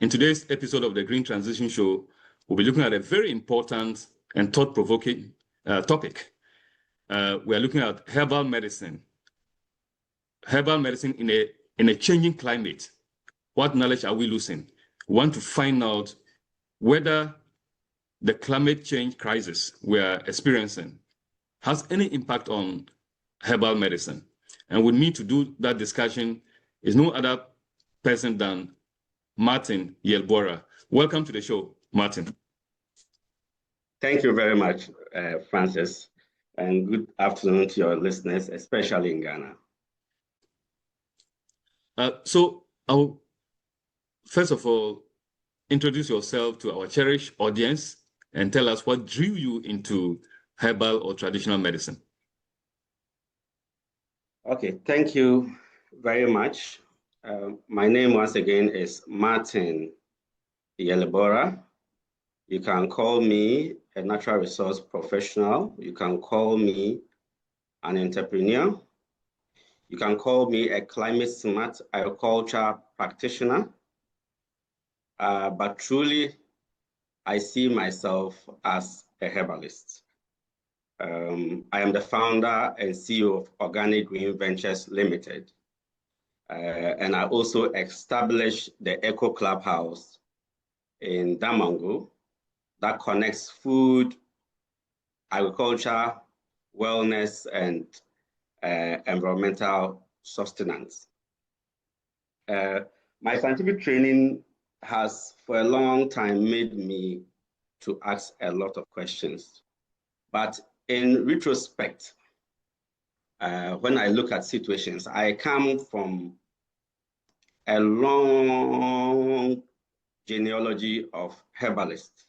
In today's episode of the Green Transition Show, we'll be looking at a very important and thought-provoking topic. We are looking at herbal medicine. Herbal medicine in a changing climate. What knowledge are we losing? We want to find out whether the climate change crisis we are experiencing has any impact on herbal medicine. And with me to do that discussion is no other person than Martin Yelibora. Welcome to the show, Martin. Thank you very much, Francis, and good afternoon to your listeners, especially in Ghana. So I'll first of all introduce yourself to our cherished audience and tell us what drew you into herbal or traditional medicine. Okay, thank you very much. My name once again is Martin Yelibora. You can call me a natural resource professional. You can call me an entrepreneur. You can call me a climate smart agriculture practitioner. But truly, I see myself as a herbalist. I am the founder and CEO of Organic Green Ventures Limited. And I also established the Eco Clubhouse in Damongo that connects food, agriculture, wellness, and environmental sustenance. My scientific training has for a long time made me to ask a lot of questions. But in retrospect, when I look at situations, I come from a long genealogy of herbalists.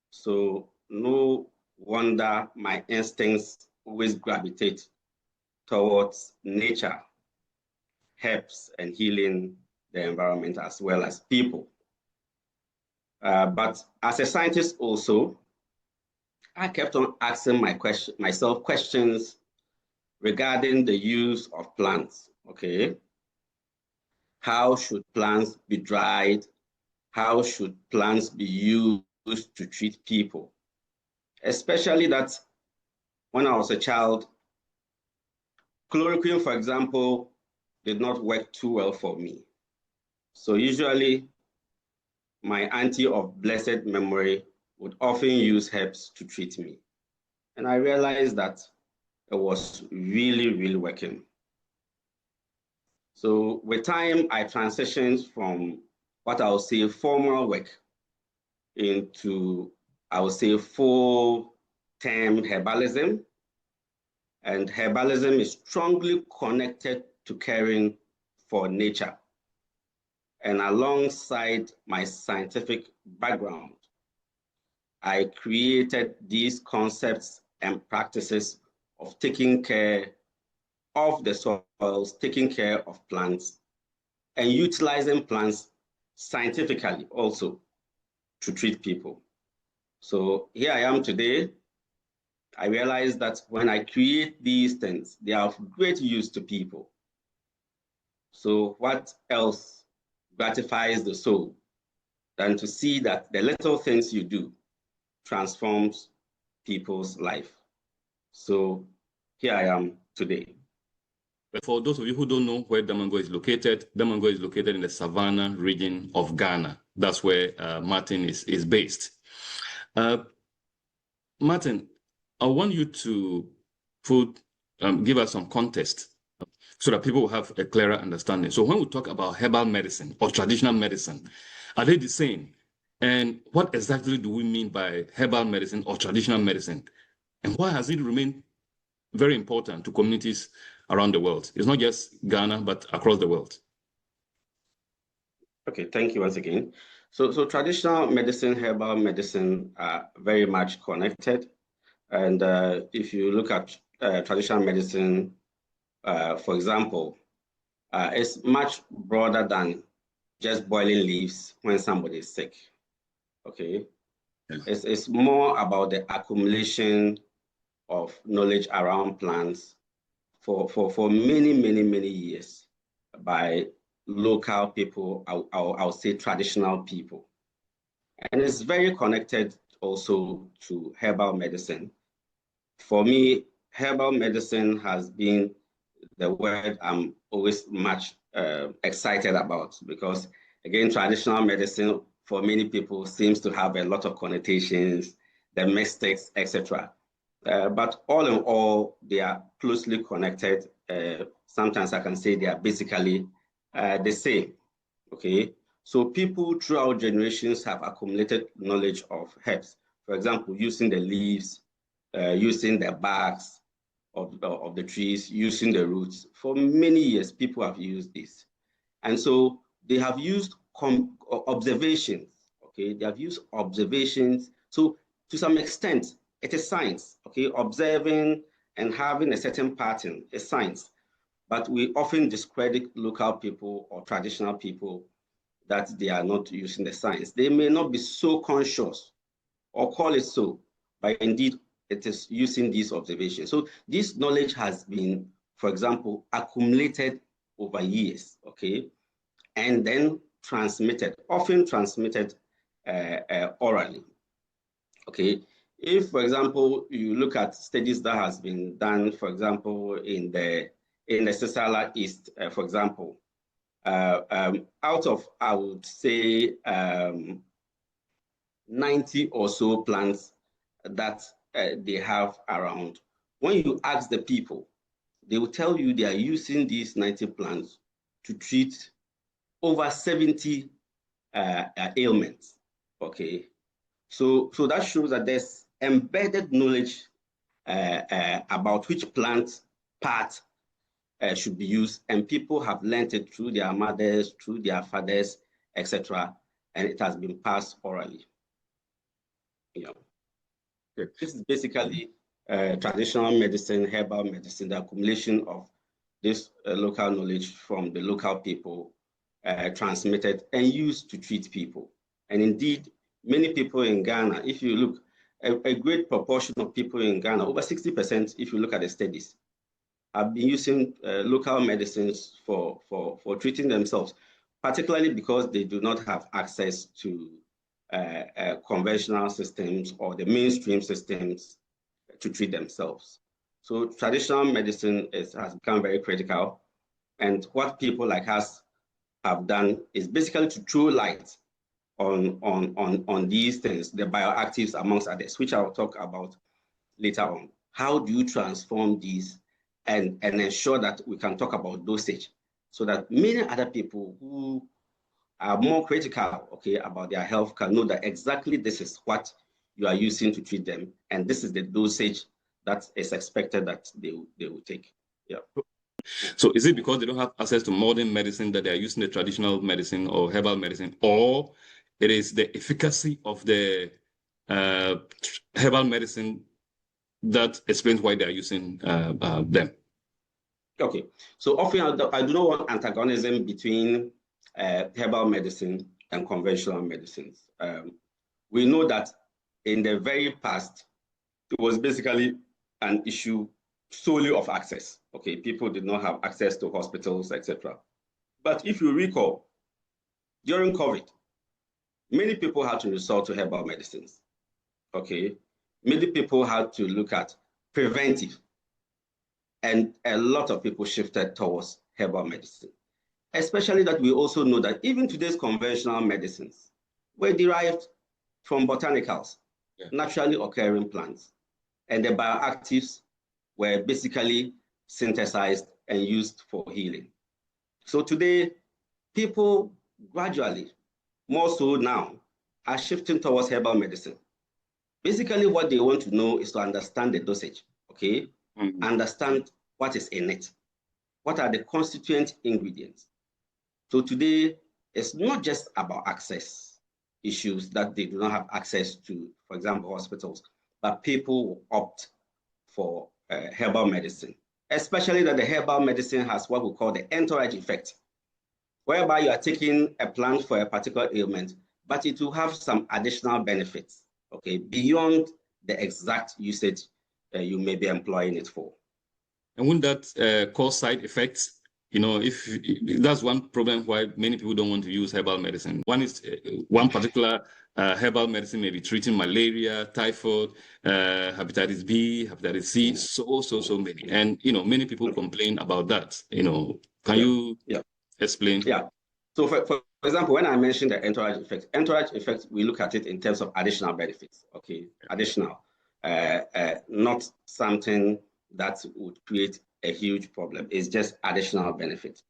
So no wonder my instincts always gravitate towards nature, herbs, and healing the environment as well as people. But as a scientist also, I kept on asking myself questions regarding the use of plants, okay? How should plants be dried? How should plants be used to treat people? Especially that when I was a child, chloroquine, for example, did not work too well for me. So usually, my auntie of blessed memory would often use herbs to treat me. And I realized that it was really, really working. So with time, I transitioned from what I would say formal work into, I would say, full-term herbalism. And herbalism is strongly connected to caring for nature. And alongside my scientific background, I created these concepts and practices of taking care of the soils, taking care of plants, and utilizing plants scientifically also to treat people. So here I am today. I realized that when I create these things, they are of great use to people. So what else gratifies the soul than to see that the little things you do transforms people's life? So here I am today. For those of you who don't know where Damongo is located in the Savannah region of Ghana. That's where Martin is based. Martin, I want you to give us some context so that people will have a clearer understanding. So when we talk about herbal medicine or traditional medicine, are they the same? And what exactly do we mean by herbal medicine or traditional medicine? And why has it remained very important to communities around the world? It's not just Ghana, but across the world. Okay, thank you once again. So traditional medicine, herbal medicine are very much connected. And if you look at traditional medicine, for example, it's much broader than just boiling leaves when somebody is sick. Okay, yeah. It's more about the accumulation of knowledge around plants for many years by local people, I'll say traditional people. And it's very connected also to herbal medicine. For me, herbal medicine has been the word I'm always much excited about, because again, traditional medicine for many people seems to have a lot of connotations, the mystics, etc. But all in all, they are closely connected. Sometimes I can say they are basically the same. Okay, so people throughout generations have accumulated knowledge of herbs. For example, using the leaves, using the barks of the trees, using the roots. For many years, people have used this. And so they have used observations, okay? They have used observations. So to some extent, it is science, okay? Observing and having a certain pattern is science. But we often discredit local people or traditional people that they are not using the science. They may not be so conscious or call it so, but indeed it is using these observations. So this knowledge has been, for example, accumulated over years, okay? And then transmitted, often transmitted orally, okay? If, for example, you look at studies that has been done, for example, in the Sisala East, for example, out of, I would say, 90 or so plants that they have around. When you ask the people, they will tell you they are using these 90 plants to treat over 70 ailments, okay? So that shows that there's embedded knowledge about which plant part should be used, and people have learned it through their mothers, through their fathers, etc., and it has been passed orally. Yeah. Okay. This is basically traditional medicine, herbal medicine, the accumulation of this local knowledge from the local people, transmitted and used to treat people. And indeed, many people in Ghana, if you look, a great proportion of people in Ghana, over 60%, if you look at the studies, have been using local medicines for treating themselves, particularly because they do not have access to conventional systems or the mainstream systems to treat themselves. So traditional medicine has become very critical. And what people like us have done is basically to throw light on these things, the bioactives amongst others, which I'll talk about later on. How do you transform these and ensure that we can talk about dosage so that many other people who are more critical, okay, about their health can know that exactly this is what you are using to treat them, and this is the dosage that is expected that they will take. Yeah. So is it because they don't have access to modern medicine that they are using the traditional medicine or herbal medicine, or it is the efficacy of the herbal medicine that explains why they are using them? Okay, so often I do not want antagonism between herbal medicine and conventional medicines. We know that in the very past, it was basically an issue solely of access. Okay, people did not have access to hospitals, etc. But if you recall, during COVID, many people had to resort to herbal medicines. Okay, many people had to look at preventive, and a lot of people shifted towards herbal medicine. Especially that we also know that even today's conventional medicines were derived from botanicals, naturally occurring plants, and the bioactives were basically synthesized and used for healing. So today, people gradually, more so now, are shifting towards herbal medicine. Basically, what they want to know is to understand the dosage, okay? Understand what is in it. What are the constituent ingredients? So today, it's not just about access issues that they do not have access to, for example, hospitals, but people will opt for herbal medicine, especially that the herbal medicine has what we call the entourage effect, whereby you are taking a plant for a particular ailment, but it will have some additional benefits, okay, beyond the exact usage you may be employing it for. And wouldn't that cause side effects if that's one problem why many people don't want to use herbal medicine. One is one particular herbal medicine may be treating malaria, typhoid, hepatitis B, hepatitis C, so many. And many people complain about that. Can you explain? Yeah. So for example, when I mentioned the entourage effect, we look at it in terms of additional benefits. Okay, additional, not something that would create a huge problem. It's just additional benefit.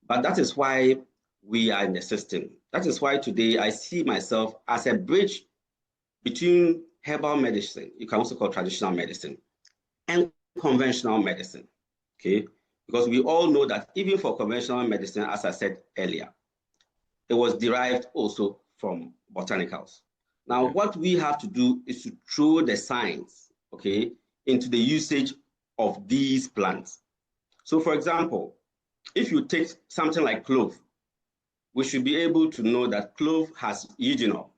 But that is why we are in the system. That is why today I see myself as a bridge between herbal medicine, you can also call traditional medicine, and conventional medicine. Okay, because we all know that even for conventional medicine, as I said earlier, it was derived also from botanicals. Now, what we have to do is to throw the science, okay, into the usage of these plants. So, for example, if you take something like clove, we should be able to know that clove has eugenol,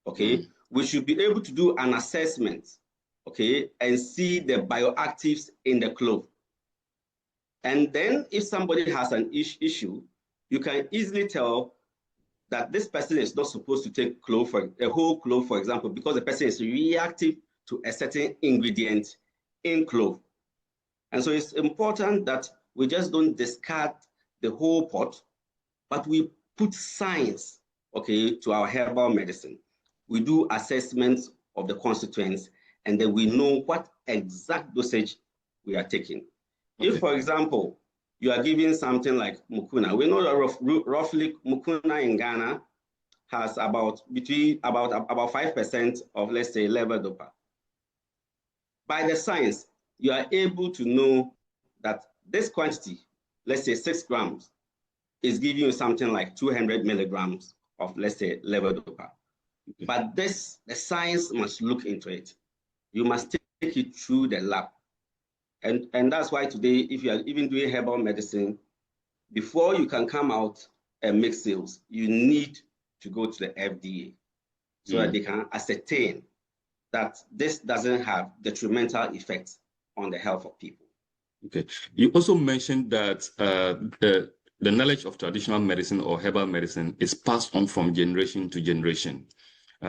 okay? We should be able to do an assessment, okay, and see the bioactives in the clove. And then if somebody has an issue, you can easily tell that this person is not supposed to take clove, for a whole clove, for example, because the person is reactive to a certain ingredient in clove. And so it's important that we just don't discard the whole pot, but we put science, okay, to our herbal medicine. We do assessments of the constituents, and then we know what exact dosage we are taking. Okay. If, for example, you are giving something like mucuna, we know that roughly mucuna in Ghana has about 5% of, let's say, levodopa. By the science, you are able to know that this quantity, let's say 6 grams, is giving you something like 200 milligrams of, let's say, levodopa. Okay. But the science must look into it. You must take it through the lab. And that's why today, if you are even doing herbal medicine, before you can come out and make sales, you need to go to the FDA so that they can ascertain that this doesn't have detrimental effects on the health of people. Okay. You also mentioned that the knowledge of traditional medicine or herbal medicine is passed on from generation to generation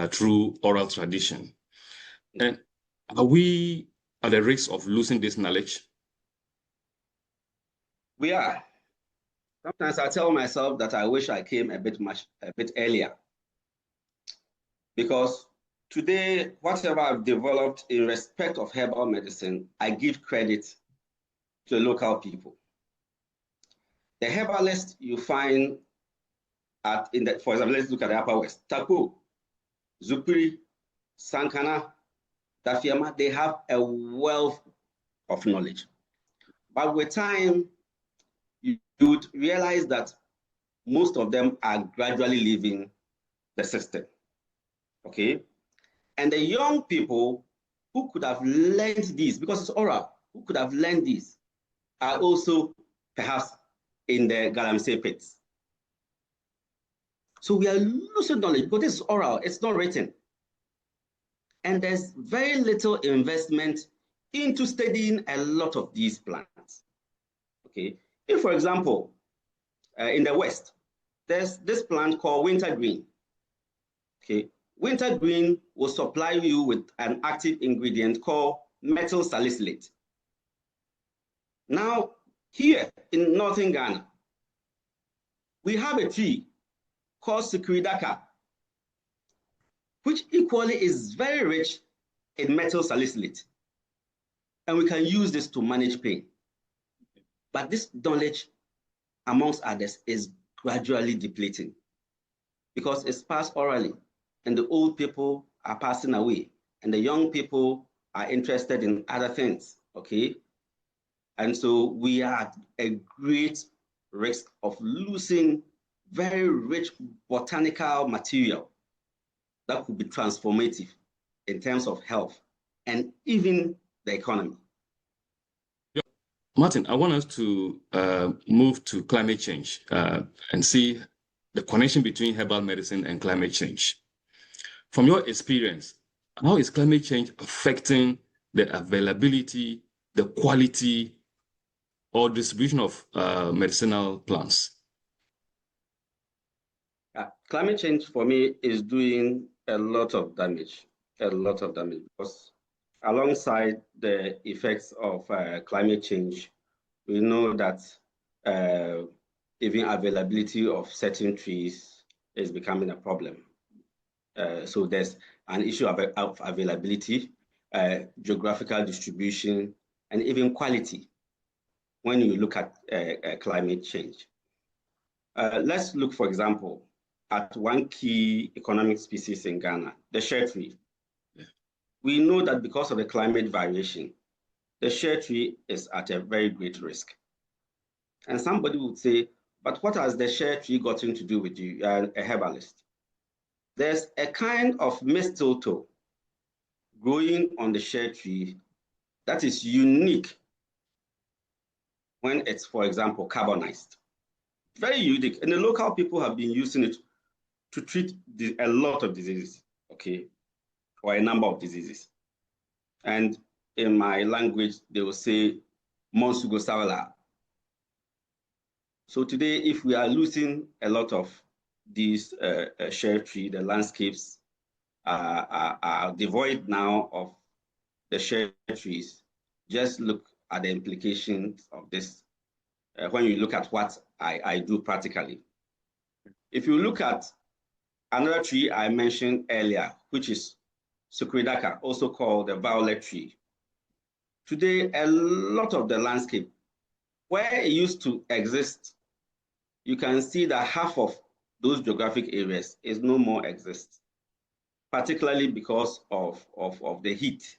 through oral tradition. And are we at the risk of losing this knowledge? We are. Sometimes I tell myself that I wish I came a bit earlier, because today, whatever I've developed in respect of herbal medicine, I give credit to the local people. The herbalists you find for example, let's look at the Upper West, Tako, Zupiri, Sankana, Dafiama, they have a wealth of knowledge. But with time, you would realize that most of them are gradually leaving the system, okay? And the young people who could have learned this, because it's oral, who could have learned this, are also perhaps in the Galamsey pits. So we are losing knowledge because this is oral, it's not written. And there's very little investment into studying a lot of these plants. Okay, if, for example, in the West, there's this plant called wintergreen. Okay, wintergreen will supply you with an active ingredient called methyl salicylate. Now, here in northern Ghana, we have a tree called Sukuridaka, which equally is very rich in methyl salicylate. And we can use this to manage pain. But this knowledge, amongst others, is gradually depleting because it's passed orally, and the old people are passing away, and the young people are interested in other things, okay? And so we are at a great risk of losing very rich botanical material that could be transformative in terms of health and even the economy. Martin, I want us to move to climate change and see the connection between herbal medicine and climate change. From your experience, how is climate change affecting the availability, the quality or distribution of medicinal plants? Climate change for me is doing a lot of damage, because alongside the effects of climate change, we know that even availability of certain trees is becoming a problem. So there's an issue of availability, geographical distribution, and even quality when you look at climate change. Let's look, for example, at one key economic species in Ghana, the shea tree. Yeah. We know that because of the climate variation, the shea tree is at a very great risk. And somebody would say, but what has the shea tree gotten to do with you, a herbalist? There's a kind of mistletoe growing on the shea tree that is unique when it's, for example, carbonized. Very unique. And the local people have been using it to treat a lot of diseases, okay, or a number of diseases. And in my language, they will say, Monsugo Sawala. So today, if we are losing a lot of these shea tree, the landscapes are devoid now of the shea trees. Just look at the implications of this when you look at what I do practically. If you look at another tree I mentioned earlier, which is Sucridaka, also called the violet tree. Today, a lot of the landscape, where it used to exist, you can see that half of those geographic areas is no more exist, particularly because of the heat,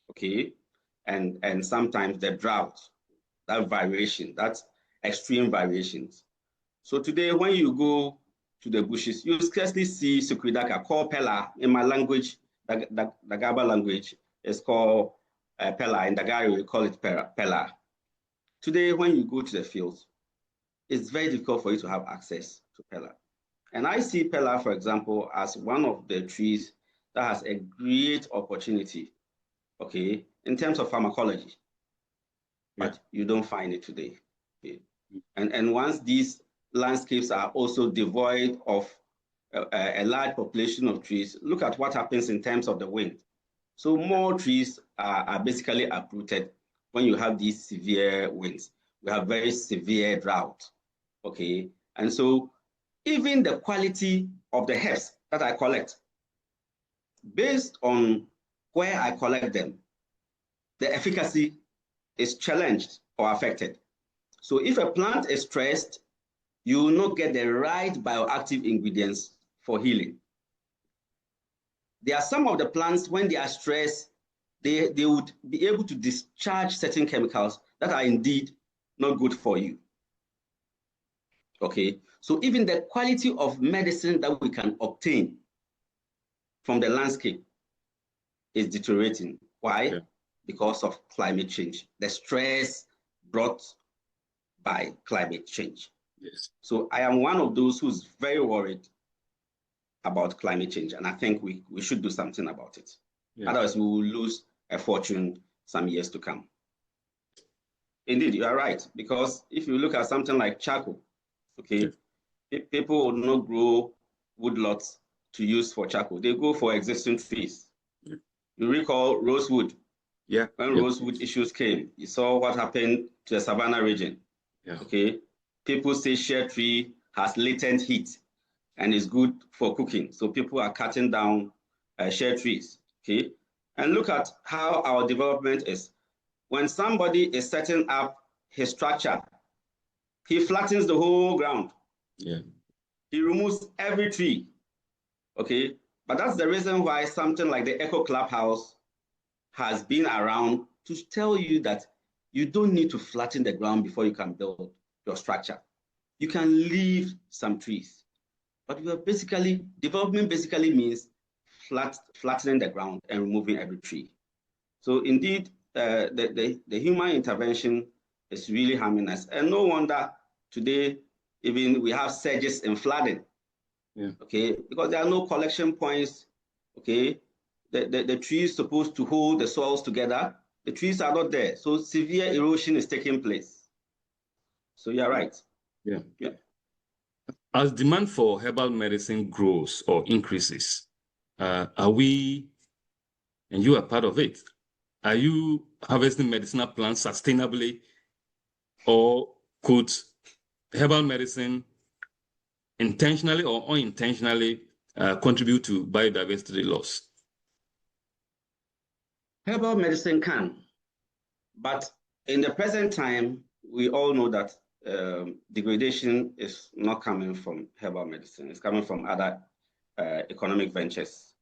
okay, and sometimes the drought, that variation, that extreme variations. So today, when you go to the bushes, you scarcely see Sucridaka, called Pella. In my language, the Gaba language, is called Pella. In Dagari, we call it Pella. Today, when you go to the fields, it's very difficult for you to have access to Pella. And I see Pella, for example, as one of the trees that has a great opportunity, okay, in terms of pharmacology, but you don't find it today. Okay? And once these landscapes are also devoid of a large population of trees, look at what happens in terms of the wind. So more trees are basically uprooted when you have these severe winds. We have very severe drought, okay? And so even the quality of the herbs that I collect, based on where I collect them, the efficacy is challenged or affected. So if a plant is stressed, you will not get the right bioactive ingredients for healing. There are some of the plants, when they are stressed, they would be able to discharge certain chemicals that are indeed not good for you. Okay, so even the quality of medicine that we can obtain from the landscape is deteriorating. Why? Yeah. Because of climate change, the stress brought by climate change. Yes. So I am one of those who's very worried about climate change, and I think we should do something about it. Yeah. Otherwise, we will lose a fortune some years to come. Indeed, you are right, because if you look at something like charcoal, okay, people will not grow woodlots to use for charcoal. They go for existing trees. Yeah. You recall rosewood. Yeah. When rosewood issues came, you saw what happened to the Savannah region. Yeah. Okay. People say shea tree has latent heat and is good for cooking. So people are cutting down shea trees. Okay. And look at how our development is. When somebody is setting up his structure, he flattens the whole ground. Yeah. He removes every tree. Okay. But that's the reason why something like the Eco Clubhouse has been around, to tell you that you don't need to flatten the ground before you can build your structure. You can leave some trees, but we are basically, development basically means flattening the ground and removing every tree. So indeed, the human intervention is really harming us. And no wonder today, even we have surges in flooding. Yeah. Okay, because there are no collection points. Okay, the trees supposed to hold the soils together. The trees are not there. So severe erosion is taking place. So you're right. Yeah. Yeah. As demand for herbal medicine grows or increases, are we, and you are part of it, are you harvesting medicinal plants sustainably, or could herbal medicine intentionally or unintentionally contribute to biodiversity loss? Herbal medicine can, but in the present time, we all know that degradation is not coming from herbal medicine. It's coming from other economic ventures.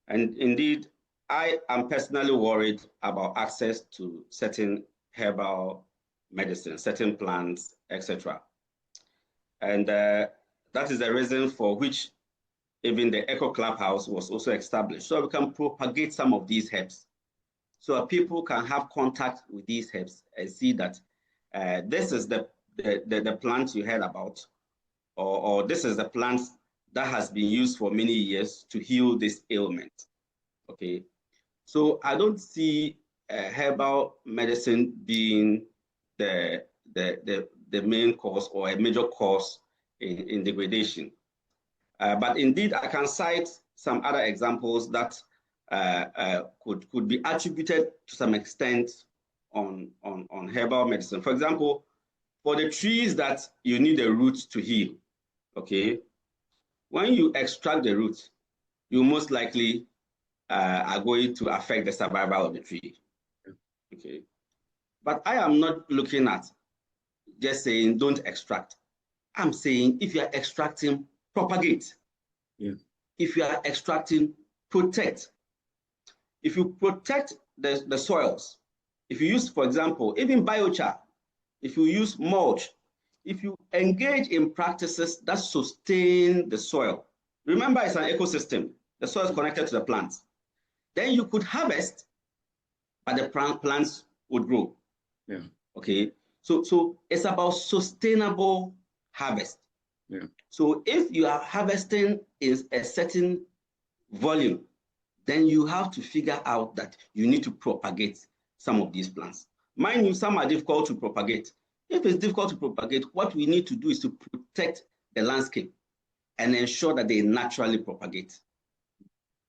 And indeed, I am personally worried about access to certain herbal medicine, certain plants, etc. And that is the reason for which even the Eco Clubhouse was also established. So we can propagate some of these herbs, so that people can have contact with these herbs and see that this is the plant you heard about, or this is the plant that has been used for many years to heal this ailment. Okay, so I don't see herbal medicine being the main cause or a major cause in degradation. But indeed, I can cite some other examples that could be attributed to some extent on herbal medicine. For example, for the trees that you need the roots to heal, okay, when you extract the root, you most likely are going to affect the survival of the tree. Okay, but I am not looking at just saying don't extract. I'm saying if you are extracting, propagate. Yeah. If you are extracting, protect. If you protect the soils, if you use, for example, even biochar, if you use mulch, if you engage in practices that sustain the soil, remember it's an ecosystem, the soil is connected to the plants, then you could harvest, but the plants would grow. Yeah. Okay, so it's about sustainable harvest. Yeah. So if you are harvesting is a certain volume, then you have to figure out that you need to propagate some of these plants. Mind you, some are difficult to propagate. If it's difficult to propagate, what we need to do is to protect the landscape and ensure that they naturally propagate.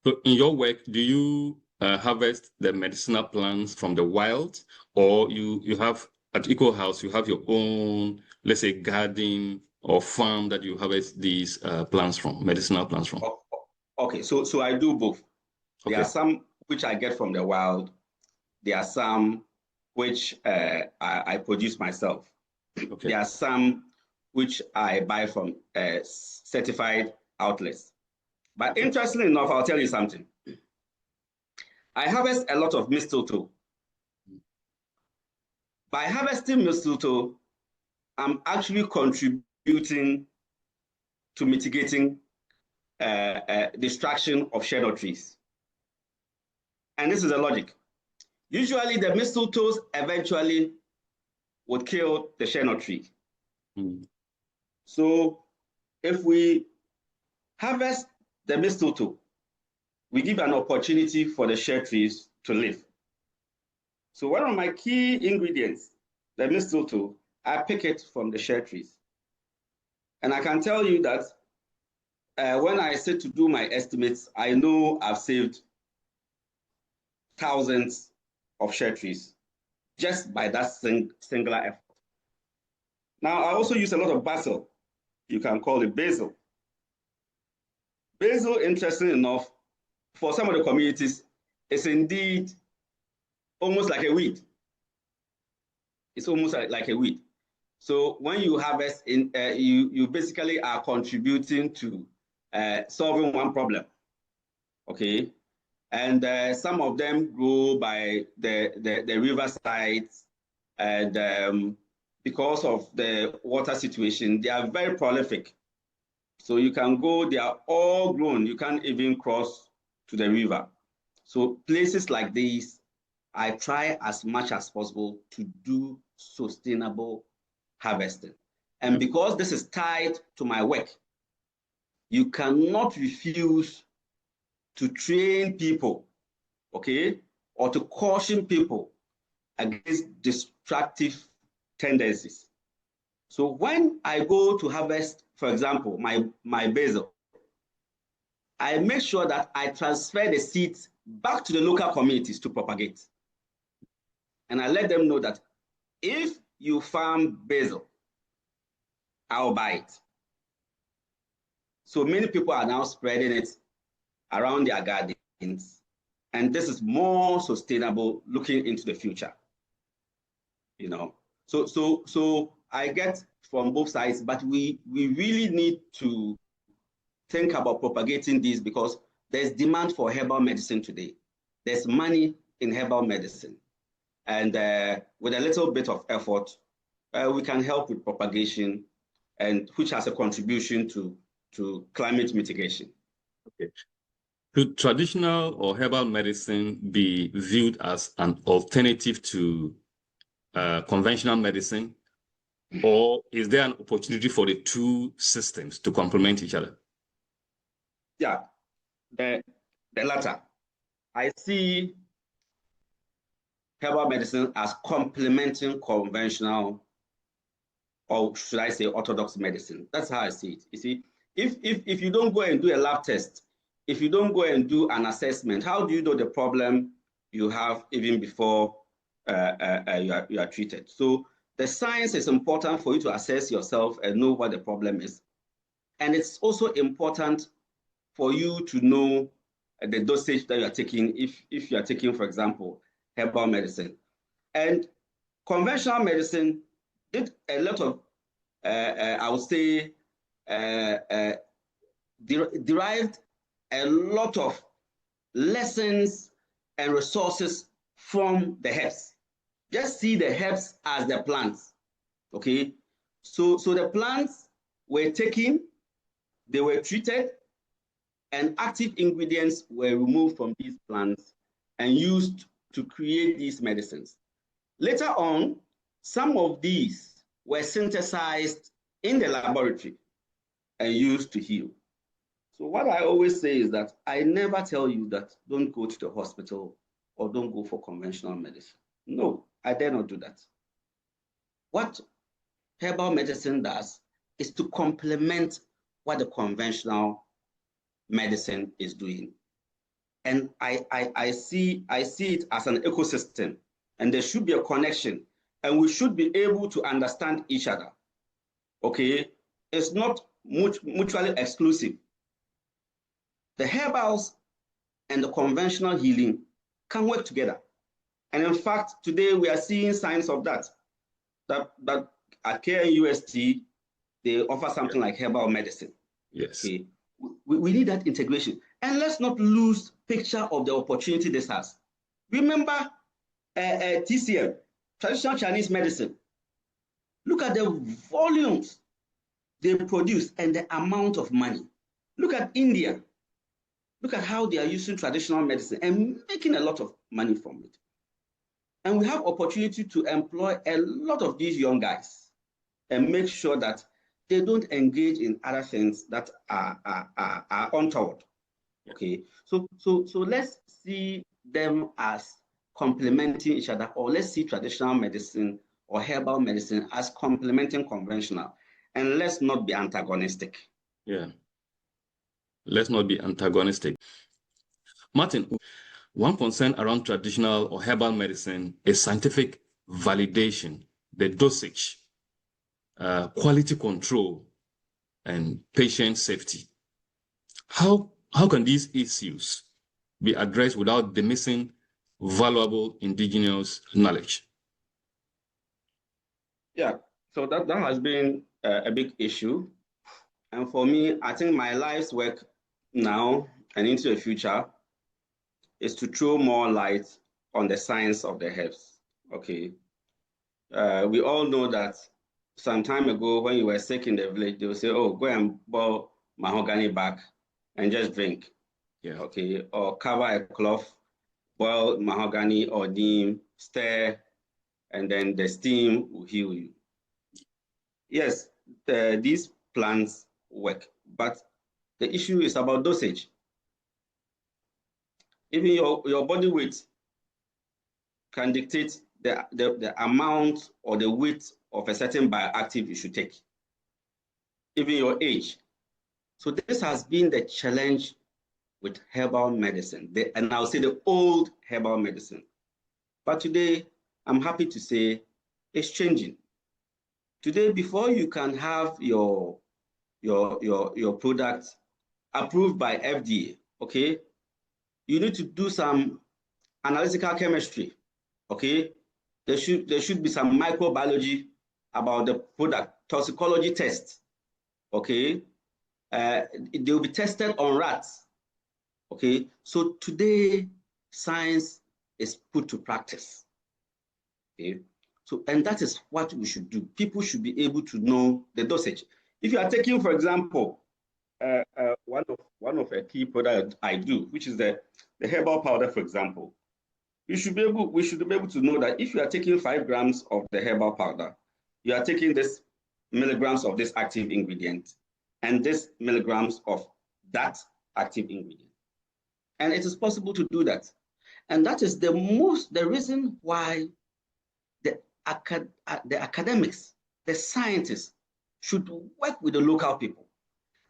So in your work, do you harvest the medicinal plants from the wild, or you have at Eco House, you have your own, let's say, garden or farm that you harvest these plants from, medicinal plants from? Okay, so I do both. Okay. There are some which I get from the wild. There are some which I produce myself. Okay. There are some which I buy from certified outlets. But interestingly enough, I'll tell you something. I harvest a lot of mistletoe. By harvesting mistletoe, I'm actually contributing to mitigating destruction of shadow trees. And this is the logic. Usually the mistletoes eventually would kill the shadow tree. So if we harvest the mistletoe, we give an opportunity for the shade trees to live. So one of my key ingredients, the mistletoe, I pick it from the shade trees. And I can tell you that when I sit to do my estimates, I know I've saved thousands of shade trees just by that singular effort. Now, I also use a lot of basil. You can call it basil. Basil, interesting enough, for some of the communities, is indeed almost like a weed. It's almost like a weed. So when you harvest, you basically are contributing to solving one problem. Okay, and some of them grow by the riversides, and because of the water situation, they are very prolific. So you can go, they are all grown. You can't even cross to the river. So places like these, I try as much as possible to do sustainable harvesting. And because this is tied to my work, you cannot refuse to train people, okay, or to caution people against destructive tendencies. So when I go to harvest, for example, my basil, I make sure that I transfer the seeds back to the local communities to propagate. And I let them know that if you farm basil, I'll buy it. So many people are now spreading it around their gardens. And this is more sustainable looking into the future. You know, so I get from both sides, but we really need to think about propagating this because there's demand for herbal medicine today. There's money in herbal medicine. And with a little bit of effort, we can help with propagation, and which has a contribution to climate mitigation. Okay. Should traditional or herbal medicine be viewed as an alternative to conventional medicine, or is there an opportunity for the two systems to complement each other? Yeah, the latter. I see herbal medicine as complementing conventional, or should I say orthodox medicine. That's how I see it. You see, if you don't go and do a lab test, if you don't go and do an assessment, how do you know the problem you have even before you are treated? So the science is important for you to assess yourself and know what the problem is. And it's also important for you to know the dosage that you are taking if you are taking, for example, herbal medicine. And conventional medicine did a lot of, I would say, derived a lot of lessons and resources from the herbs. Just see the herbs as the plants, okay? So the plants were taken, they were treated, and active ingredients were removed from these plants and used to create these medicines. Later on, some of these were synthesized in the laboratory and used to heal. So what I always say is that I never tell you that don't go to the hospital or don't go for conventional medicine. No, I dare not do that. What herbal medicine does is to complement what the conventional medicine is doing. And I see it as an ecosystem, and there should be a connection, and we should be able to understand each other. Okay, it's not mutually exclusive. The herbals and the conventional healing can work together. And in fact, today we are seeing signs of that. That at KNUST, they offer something like herbal medicine. Yes. Okay. We need that integration. And let's not lose picture of the opportunity this has. Remember TCM, traditional Chinese medicine. Look at the volumes they produce and the amount of money. Look at India. Look at how they are using traditional medicine and making a lot of money from it. And we have opportunity to employ a lot of these young guys and make sure that they don't engage in other things that are untoward. Okay, so let's see them as complementing each other, or let's see traditional medicine or herbal medicine as complementing conventional, and let's not be antagonistic. Yeah, let's not be antagonistic. Martin, one concern around traditional or herbal medicine is scientific validation, the dosage, quality control, and patient safety. How can these issues be addressed without dismissing valuable indigenous knowledge? Yeah, so that has been a big issue. And for me, I think my life's work now and into the future is to throw more light on the science of the herbs. Okay. We all know that some time ago when you were sick in the village, they would say, oh, go and boil mahogany bark and just drink. Yeah. Okay. Or cover a cloth, boil mahogany or neem, stir, and then the steam will heal you. Yes, these plants work, but the issue is about dosage. Even your body weight can dictate the amount or the weight of a certain bioactive you should take, even your age. So this has been the challenge with herbal medicine, and I'll say the old herbal medicine. But today, I'm happy to say it's changing. Today, before you can have your product approved by FDA, okay, you need to do some analytical chemistry, okay? There should be some microbiology about the product, toxicology tests, okay? They will be tested on rats, okay? So today, science is put to practice, okay? So, and that is what we should do. People should be able to know the dosage. If you are taking, for example, one of a key product I do, which is the herbal powder, for example, we should be able to know that if you are taking 5 grams of the herbal powder, you are taking this milligrams of this active ingredient and this milligrams of that active ingredient. And it is possible to do that. And that is the reason why the academics, the scientists should work with the local people.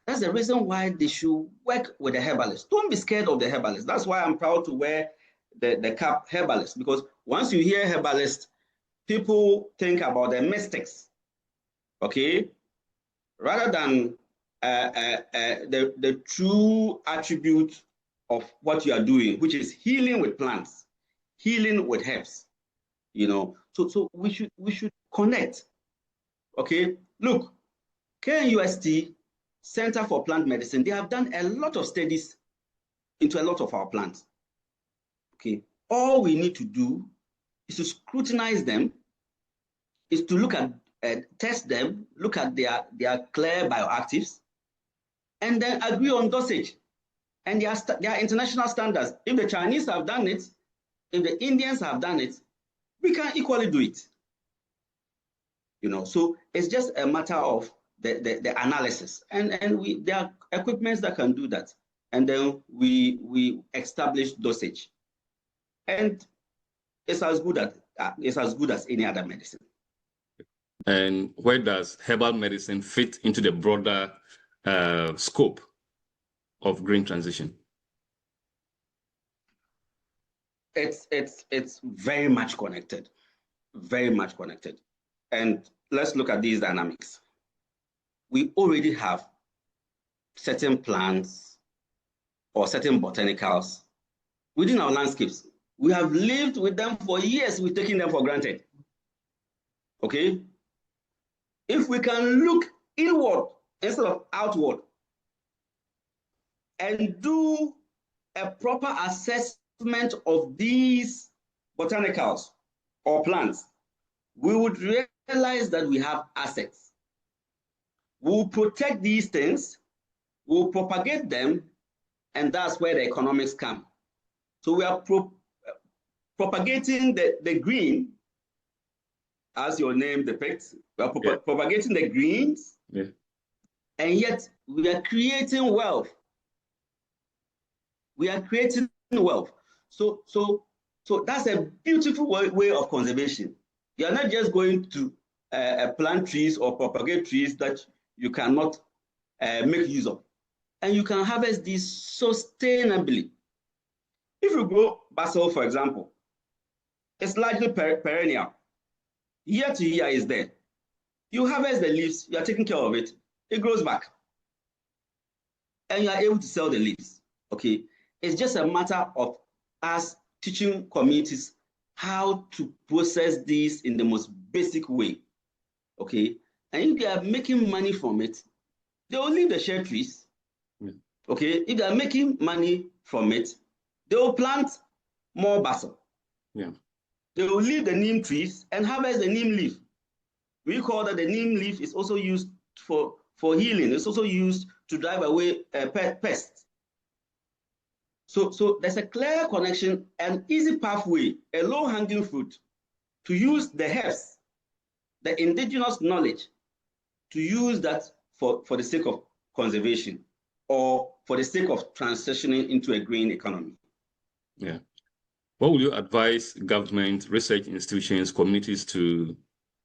That's the reason why they should work with the herbalists. Don't be scared of the herbalists. That's why I'm proud to wear the cap herbalist, because once you hear herbalist, people think about the mystics, okay? Rather than the true attribute of what you are doing, which is healing with plants, healing with herbs, you know. So we should connect, okay? Look, KNUST, Center for Plant Medicine, they have done a lot of studies into a lot of our plants. Okay, all we need to do is to scrutinize them, is to look at, test them, look at their clear bioactives, and then agree on dosage. And there are international standards. If the Chinese have done it, if the Indians have done it, we can equally do it. You know, so it's just a matter of the analysis, and there are equipments that can do that, and then we establish dosage. And it's as good as any other medicine. And where does herbal medicine fit into the broader scope of green transition? It's very much connected, very much connected. And let's look at these dynamics. We already have certain plants or certain botanicals within our landscapes. We have lived with them for years, we've taken them for granted. Okay? If we can look inward instead of outward and do a proper assessment of these botanicals or plants, we would realize that we have assets. We'll protect these things, we'll propagate them, and that's where the economics come. So we are propagating the green, as your name depicts. We are propagating the greens, and yet we are creating wealth. We are creating wealth. So that's a beautiful way of conservation. You are not just going to plant trees or propagate trees that you cannot make use of. And you can harvest these sustainably. If you grow basil, for example, it's largely perennial. Year to year is there. You harvest the leaves, you are taking care of it, it grows back. And you are able to sell the leaves, okay? It's just a matter of us teaching communities how to process these in the most basic way, okay? And if they are making money from it, they will leave the shade trees, okay? If they are making money from it, they will plant more basil. Yeah. They will leave the neem trees and harvest the neem leaf. We call that the neem leaf is also used for healing. It's also used to drive away pests. So there's a clear connection, an easy pathway, a low-hanging fruit to use the herbs, the indigenous knowledge, to use that for the sake of conservation or for the sake of transitioning into a green economy. Yeah. What would you advise government, research institutions, communities to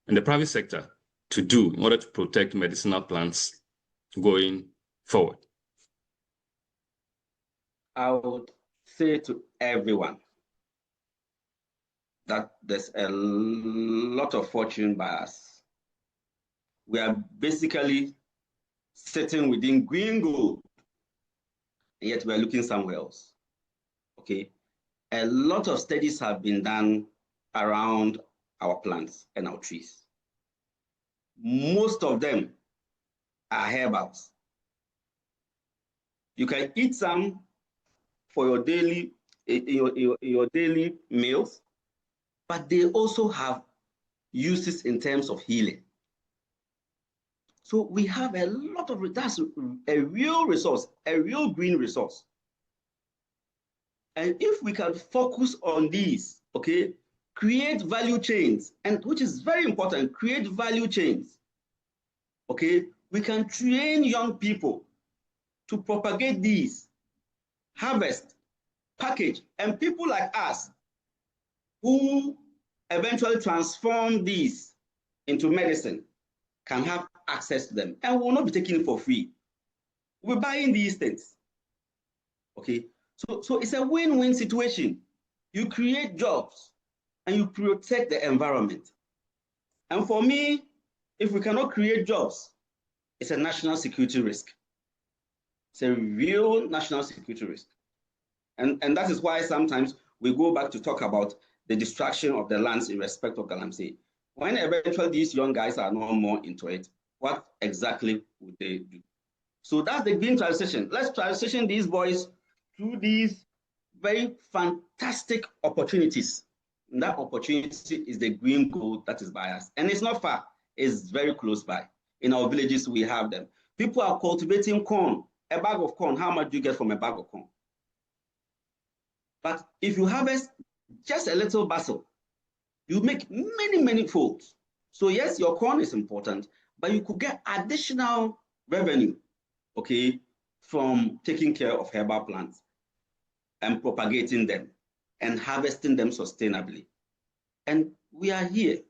and the private sector to do in order to protect medicinal plants going forward? I would say to everyone that there's a lot of fortune bias. We are basically sitting within green gold, and yet we're looking somewhere else. Okay. A lot of studies have been done around our plants and our trees. Most of them are herbals. You can eat some for your daily daily meals, but they also have uses in terms of healing. So we have a lot of, that's a real resource, a real green resource. And if we can focus on these, okay, create value chains, and which is very important, create value chains, okay, we can train young people to propagate these, harvest, package, and people like us who eventually transform these into medicine can have access to them, and we will not be taking it for free. We're buying these things, okay? So it's a win-win situation. You create jobs and you protect the environment. And for me, if we cannot create jobs, it's a national security risk. It's a real national security risk. And that is why sometimes we go back to talk about the destruction of the lands in respect of Galamsey. When eventually these young guys are no more into it, what exactly would they do? So that's the green transition. Let's transition these boys through these very fantastic opportunities. And that opportunity is the green gold that is by us. And it's not far, it's very close by. In our villages, we have them. People are cultivating corn, a bag of corn. How much do you get from a bag of corn? But if you harvest just a little basil, you make many, many folds. So yes, your corn is important, but you could get additional revenue, okay, from taking care of herbal plants and propagating them and harvesting them sustainably. And we are here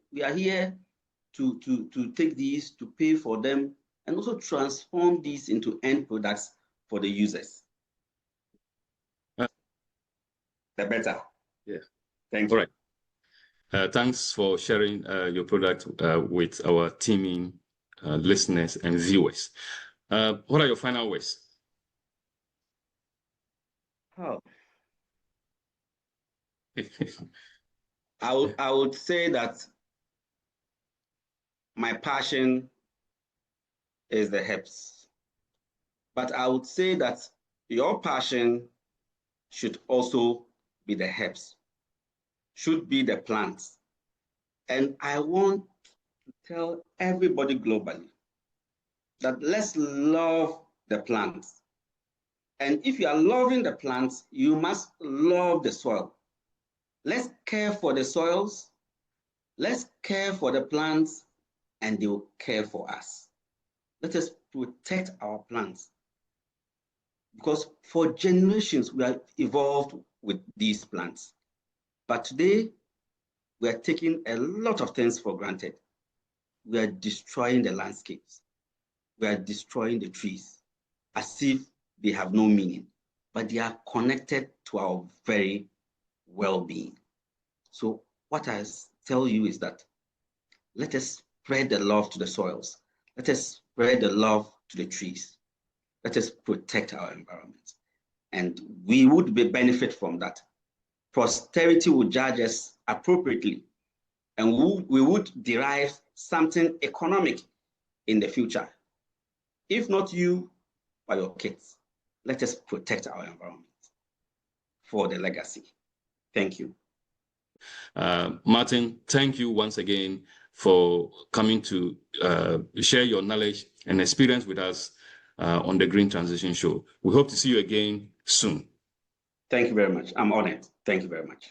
to take these, to pay for them, and also transform these into end products for the users. The better. Yeah. Thank you. All right. Thanks for sharing your product with our teaming listeners and viewers. What are your final words? Oh. I would say that my passion is the herbs, but I would say that your passion should also be the herbs, should be the plants. And I want to tell everybody globally that let's love the plants. And if you are loving the plants, you must love the soil. Let's care for the soils, let's care for the plants, and they will care for us. Let us protect our plants, because for generations we have evolved with these plants. But today, we are taking a lot of things for granted. We are destroying the landscapes. We are destroying the trees as if they have no meaning, but they are connected to our very well-being. So what I tell you is that let us spread the love to the soils. Let us spread the love to the trees. Let us protect our environment. And we would benefit from that. Posterity would judge us appropriately, and we would derive something economic in the future. If not you, but your kids. Let us protect our environment for the legacy. Thank you. Martin, thank you once again for coming to share your knowledge and experience with us on the Green Transition Show. We hope to see you again soon. Thank you very much. I'm honored. Thank you very much.